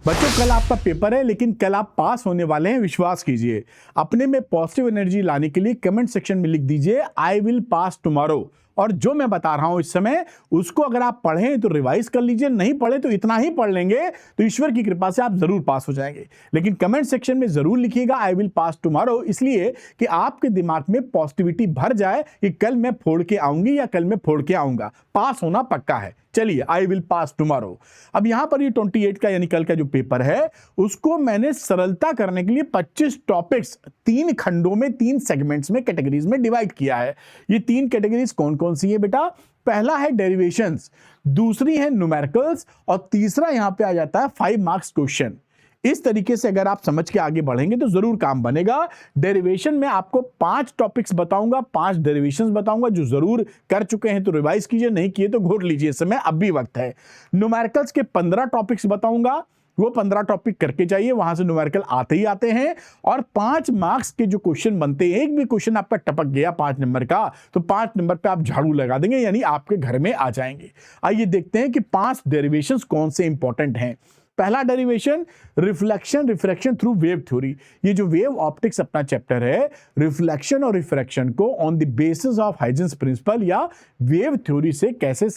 बच्चों कल आपका पेपर है, लेकिन कल आप पास होने वाले हैं, विश्वास कीजिए। अपने में पॉजिटिव एनर्जी लाने के लिए कमेंट सेक्शन में लिख दीजिए आई विल पास टुमारो। और जो मैं बता रहा हूं इस समय, उसको अगर आप पढ़ें तो रिवाइज कर लीजिए, नहीं पढ़े तो इतना ही पढ़ लेंगे तो ईश्वर की कृपा से आप जरूर पास हो जाएंगे। लेकिन कमेंट सेक्शन में जरूर लिखिएगा आई विल पास टुमारो, इसलिए कि आपके दिमाग में पॉजिटिविटी भर जाए कि कल मैं फोड़ के आऊंगी या कल मैं फोड़ के आऊंगा। पास होना पक्का है। चलिए, आई विल पास टुमारो। अब यहां पर ये 28 का यानी कल का जो पेपर है, उसको मैंने सरलता करने के लिए 25 टॉपिक्स 3 खंडों में 3 सेगमेंट्स में कैटेगरीज में डिवाइड किया है। ये 3 कैटेगरीज कौन कौन सी है बेटा? पहला है डेरिवेशंस, दूसरी है न्यूमेरिकल्स और तीसरा यहां पे आ जाता है 5 मार्क्स क्वेश्चन। इस तरीके से अगर आप समझ के आगे बढ़ेंगे तो जरूर काम बनेगा। डेरिवेशन में आपको 5 टॉपिक्स बताऊंगा, 5 डेरिवेशंस बताऊंगा, जो जरूर कर चुके हैं तो रिवाइज कीजिए, नहीं किए तो घोट लीजिए, इस समय अब भी वक्त है। न्यूमेरिकल्स के 15 टॉपिक्स बताऊंगा, वो 15 टॉपिक करके जाइए, वहां से न्यूमेरिकल आते ही आते हैं। और 5 मार्क्स के जो क्वेश्चन बनते हैं, एक भी क्वेश्चन आपका टपक गया 5 नंबर का तो 5 नंबर पे आप झाड़ू लगा देंगे, यानी आपके घर में आ जाएंगे। आइए देखते हैं कि 5 डेरिवेशंस कौन से इंपॉर्टेंट हैं। पहला derivation, reflection refraction through wave theory. ये जो वेव ऑप्टिक्स अपना चैप्टर है, रिफ्लेक्शन और रिफ्रैक्शन को on the basis of Huygens principle या वेव थ्योरी से कैसे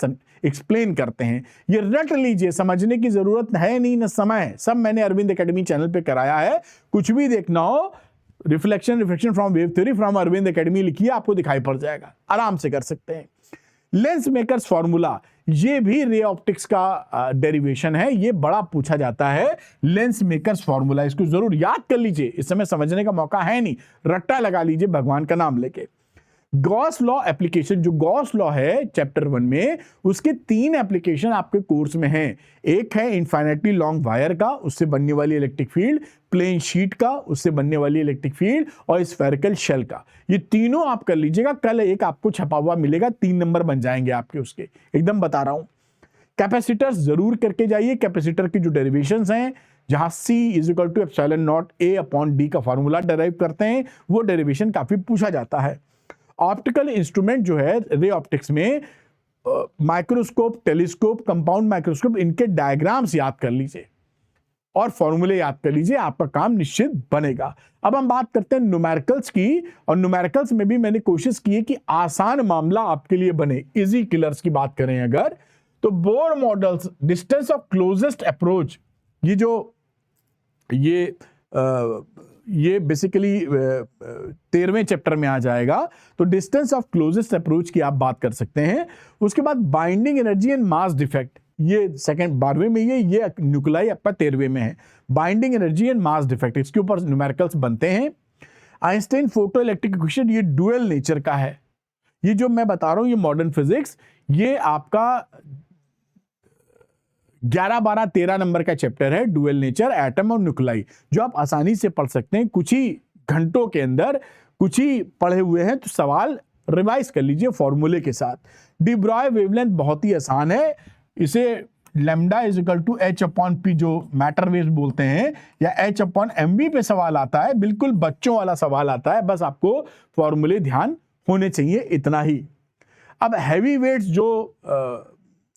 एक्सप्लेन करते हैं, ये रट लीजिए, समझने की जरूरत है नहीं, न समय है। सब मैंने अरविंद एकेडमी चैनल पे कराया है, कुछ भी देखना हो reflection refraction from wave theory from Arvind academy लिखिए, आपको दिखाई पड़ जाएगा, आराम से कर सकते हैं। लेंस मेकर्स फॉर्मूला, ये भी रे ऑप्टिक्स का डेरिवेशन है, ये बड़ा पूछा जाता है। लेंस मेकर्स फॉर्मूला, इसको जरूर याद कर लीजिए, इस समय समझने का मौका है नहीं, रट्टा लगा लीजिए भगवान का नाम लेके। गॉस लॉ एप्लीकेशन, जो गॉस लॉ है चैप्टर 1 में, उसके 3 एप्लीकेशन आपके कोर्स में हैं। एक है इनफाइनाइटली लॉन्ग वायर का, उससे बनने वाली इलेक्ट्रिक फील्ड, प्लेन शीट का, उससे बनने वाली इलेक्ट्रिक फील्ड, और स्फेरिकल शेल का। ये तीनों आप कर लीजिएगा, कल एक आपको छपा हुआ मिलेगा, 3 नंबर बन जाएंगे आपके उसके, एकदम बता रहा हूं। कैपेसिटर्स जरूर करके जाइए, कैपेसिटर की जो डेरिवेशंस हैं, जहां C is equal to epsilon not A upon D का फॉर्मूला डेराइव करते हैं, वो डेरिवेशन काफी पूछा जाता है। ऑप्टिकल इंस्ट्रूमेंट जो है रे ऑप्टिक्स में, माइक्रोस्कोप, टेलीस्कोप, कंपाउंड माइक्रोस्कोप, इनके डायग्राम्स याद कर लीजिए और फॉर्मूले याद कर लीजिए, आपका काम निश्चित बनेगा। अब हम बात करते हैं न्यूमेरिकल्स की, और न्यूमेरिकल्स में भी मैंने कोशिश की है कि आसान मामला आपके लिए बने। इजी किलर्स की बात करें अगर, तो bore models, distance of closest approach, ये बेसिकली 13वें चैप्टर में आ जाएगा, तो डिस्टेंस ऑफ क्लोजेस्ट अप्रोच की आप बात कर सकते हैं। उसके बाद binding energy and mass defect, ये सेकंड 12वें में, ये न्यूक्लियाई आपका 13वें में है। Binding energy and mass defect, इसके ऊपर न्यूमेरिकल्स बनते हैं। आइंस्टाइन फोटो इलेक्ट्रिक इक्वेशन, ये डुअल नेचर का है। ये जो मैं बता रहा हूं, ये मॉडर्न फिजिक्स, ये आपका 11, 12, 13 नंबर का चैप्टर है, डुअल नेचर, एटम और न्यूक्लियाई, जो आप आसानी से पढ़ सकते हैं कुछ ही घंटों के अंदर। कुछ ही पढ़े हुए हैं तो सवाल रिवाइज कर लीजिए फॉर्मूले के साथ। डी ब्रॉय वेवलेंथ बहुत ही आसान है, इसे lambda is equal to H upon P जो मैटर वेव बोलते हैं, या H अपॉन MV पे सवाल आता है, बिल्कुल बच्चों वाला सवाल आता है, बस आपको फॉर्मूले ध्यान होने चाहिए, इतना ही। अब हैवी वेट्स जो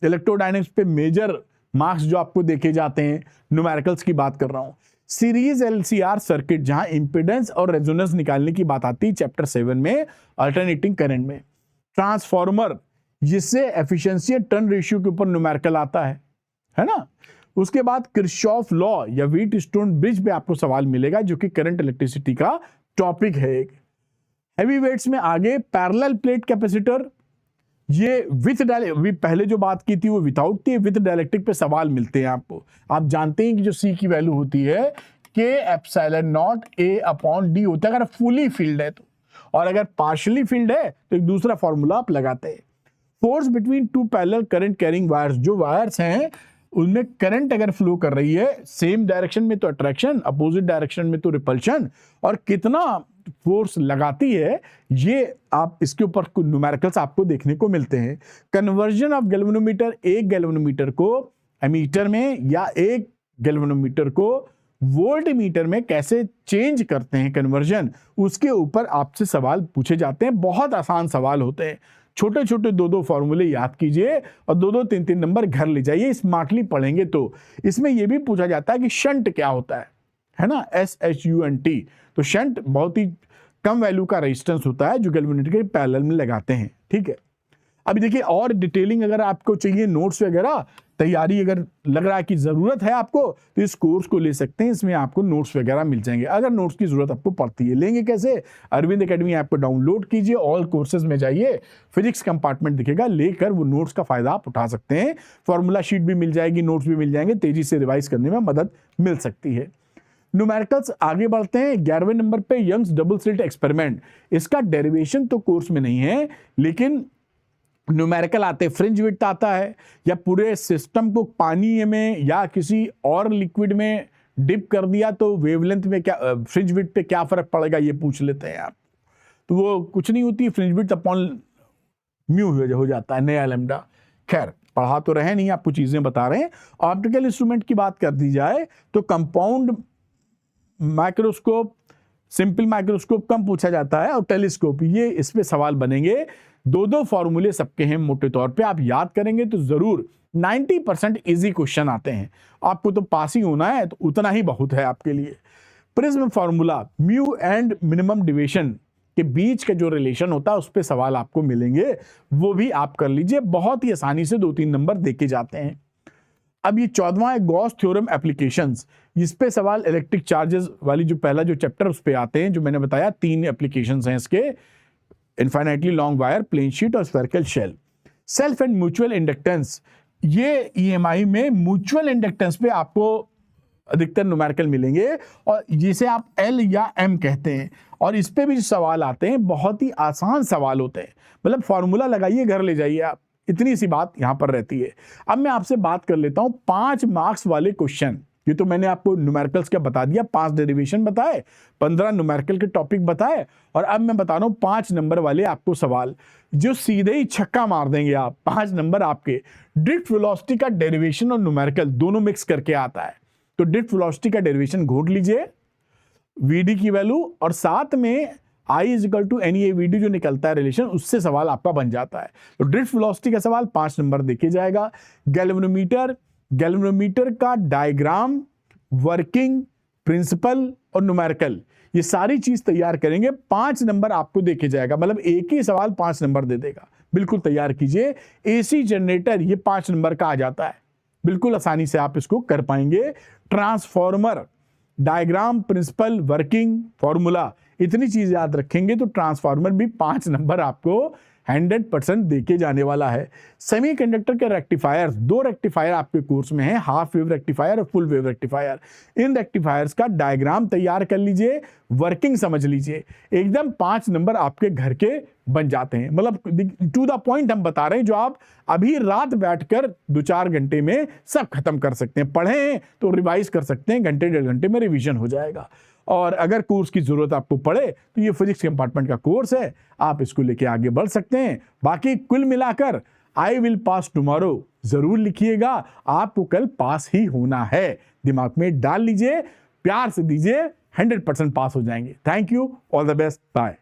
इलेक्ट्रोडायनेमिक्स पे मेजर मार्क्स जो आपको देखे जाते हैं, न्यूमेरिकल्स की बात कर रहा हूं। सीरीज LCR सर्किट, जहां इंपेडेंस और रेजोनेंस निकालने की बात आती है चैप्टर 7 में, अल्टरनेटिंग करंट में। ट्रांसफॉर्मर, जिससे एफिशिएंसी टर्न रेशियो के ऊपर न्यूमेरिकल आता है ना। उसके बाद किरचॉफ लॉ या व्हीट स्टोन ब्रिज पे आपको सवाल मिलेगा, जो कि करंट इलेक्ट्रिसिटी का टॉपिक है एक। हैवी वेट्स में आगे पैरेलल प्लेट कैपेसिटर, ये विथ डायलेक्ट्रिक, पहले जो बात की थी वो विदाउट थी, विथ डायलेक्ट्रिक पे सवाल मिलते हैं आपको। आप जानते हैं कि जो C की वैल्यू होती है K epsilon not A upon D होता है अगर फुली फील्ड है तो, और अगर पार्शियली फील्ड है तो एक दूसरा फॉर्मूला आप लगाते हैं। Force between 2 parallel current carrying wires, जो वायर्स हैं उनमें करंट अगर फ्लो कर रही है, सेम डायरेक्शन में तो अट्रैक्शन, अपोजिट डायरेक्शन में तो रिपल्शन, और कितना फोर्स लगाती है, ये आप इसके ऊपर न्यूमेरिकल्स आपको देखने को मिलते हैं। कन्वर्जन ऑफ गैल्वेनोमीटर, एक गैल्वेनोमीटर को एमीटर में या एक गैल्वेनोमीटर को वोल्ट मीटर में कैसे चेंज करते हैं कन्वर्जन, उसके ऊपर आपसे सवाल पूछे जाते हैं। बहुत आसान सवाल होते हैं, छोटे छोटे 2-2 फॉर्मूले याद कीजिए और 2-2 3-3 नंबर घर ले जाइए, स्मार्टली पढ़ेंगे तो। इसमें यह भी पूछा जाता है कि शंट क्या होता है ना, SHUNT। तो शंट बहुत ही कम वैल्यू का रेजिस्टेंस होता है जो गैल्वेनोमीटर के पैरेलल में लगाते हैं, ठीक है। अभी देखिए और डिटेलिंग अगर आपको चाहिए, नोट्स वगैरह तैयारी अगर लग रहा है कि ज़रूरत है आपको, तो इस कोर्स को ले सकते हैं, इसमें आपको नोट्स वगैरह मिल जाएंगे अगर नोट्स की ज़रूरत आपको पड़ती है। लेंगे कैसे? अरविंद एकेडमी ऐप को डाउनलोड कीजिए, ऑल कोर्सेज में जाइए, फिजिक्स कंपार्टमेंट दिखेगा, लेकर वो नोट्स का फ़ायदा आप उठा सकते हैं। फॉर्मूला शीट भी मिल जाएगी, नोट्स भी मिल जाएंगे, तेज़ी से रिवाइज करने में मदद मिल सकती है। न्यूमेरिकल्स आगे बढ़ते हैं। 11वें नंबर पे यंग्स डबल स्लिट एक्सपेरिमेंट। इसका डेरिवेशन तो कोर्स में नहीं है, लेकिन न्यूमेरिकल आते, फ्रिंज विड्थ आता है, या पूरे सिस्टम को पानी में या किसी और लिक्विड में डिप कर दिया तो वेवलेंथ में क्या, फ्रिंज विड्थ पे क्या फर्क पड़ेगा, ये पूछ लेते हैं आप। तो वो कुछ नहीं होती, फ्रिंज विड्थ अपॉन म्यू हो जाता है, नया लैम्डा। खैर पढ़ा तो रहे नहीं, आपको चीजें बता रहे हैं। ऑप्टिकल इंस्ट्रूमेंट की बात कर दी जाए तो कंपाउंड माइक्रोस्कोप, सिंपल माइक्रोस्कोप कम पूछा जाता है, और टेलीस्कोप, ये इस पे सवाल बनेंगे। 2-2 फॉर्मूले सबके हैं मोटे तौर पे, आप याद करेंगे तो जरूर 90% इजी क्वेश्चन आते हैं। आपको तो पास ही होना है, तो उतना ही बहुत है आपके लिए। Prism formula, mu and minimum deviation के बीच का जो रिलेशन होता है उस पे सवाल आपको मिलेंगे, वो भी आप कर लीजिए, बहुत ही आसानी से 2-3 नंबर देके जाते हैं। अब ये 14वां है गॉस थ्योरम एप्लीकेशंस। इस पे सवाल इलेक्ट्रिक चार्जेस वाली जो पहला जो चैप्टर उस पे आते हैं, जो मैंने बताया 3 एप्लीकेशंस हैं इसके, infinitely long wire, plane sheet और spherical shell. Self and mutual inductance, ये EMI में म्यूचुअल इंडक्टेंस पे आपको अधिकतर न्यूमेरिकल मिलेंगे, और जिसे आप L या M कहते हैं, और इस पे भी जो सवाल आते हैं बहुत ही आसान सवाल होते हैं, मतलब फॉर्मूला लगाइए घर ले जाइए आप, इतनी सी बात यहां पर रहती है। अब मैं आपसे बात कर लेता हूं 5 मार्क्स वाले क्वेश्चन। ये तो मैंने आपको न्यूमेरिकल्स क्या बता दिया, 5 डेरिवेशन बताए, 15 न्यूमेरिकल के टॉपिक बताए, और अब मैं बता रहा हूं 5 नंबर वाले आपको सवाल जो सीधे ही छक्का मार देंगे आप। 5 नंबर आपके ड्रिफ्ट वेलोसिटी का डेरिवेशन और न्यूमेरिकल दोनों मिक्स करके आता है। तो ड्रिफ्ट वेलोसिटी का डेरिवेशन घोट लीजिए, VD की वैल्यू, और साथ में I = NEA VD जो निकलता है रिलेशन, उससे सवाल आपका बन जाता है। तो ड्रिफ्ट वेलोसिटी का सवाल 5 नंबर देखे जाएगा। गैल्वेनोमीटर का डायग्राम, वर्किंग, प्रिंसिपल और न्यूमेरिकल, ये सारी चीज तैयार करेंगे, 5 नंबर आपको देखे जाएगा, मतलब एक ही सवाल 5 नंबर दे देगा। बिल्कुल तैयार कीजिए। AC जनरेटर, ये 5 नंबर का आ जाता है, बिल्कुल आसानी से आप इसको कर पाएंगे। Transformer, diagram, principle, working, formula, इतनी चीज याद रखेंगे तो ट्रांसफार्मर भी 5 नंबर आपको 100% देके जाने वाला है। सेमीकंडक्टर के रेक्टिफायर्स, 2 रेक्टिफायर आपके कोर्स में है, हाफ वेव रेक्टिफायर और फुल वेव रेक्टिफायर। इन रेक्टिफायर्स का डायग्राम तैयार कर लीजिए, वर्किंग समझ लीजिए, एकदम 5 नंबर आपके घर के बन जाते हैं। मतलब टू द पॉइंट हम बता रहे हैं, जो आप अभी रात बैठकर 2-4 घंटे में सब खत्म कर सकते हैं। पढ़ें तो रिवाइज कर सकते हैं, घंटे 1.5 घंटे में रिवीजन हो जाएगा। और अगर कोर्स की जरूरत आपको पड़े तो ये फिजिक्स कंपार्टमेंट का कोर्स है, आप इसको लेके आगे बढ़ सकते हैं। बाकी कुल मिलाकर आई विल पास टुमारो जरूर लिखिएगा, आपको कल पास ही होना है, दिमाग में डाल लीजिए, प्यार से दीजिए, 100% पास हो जाएंगे। Thank you, all the best, bye.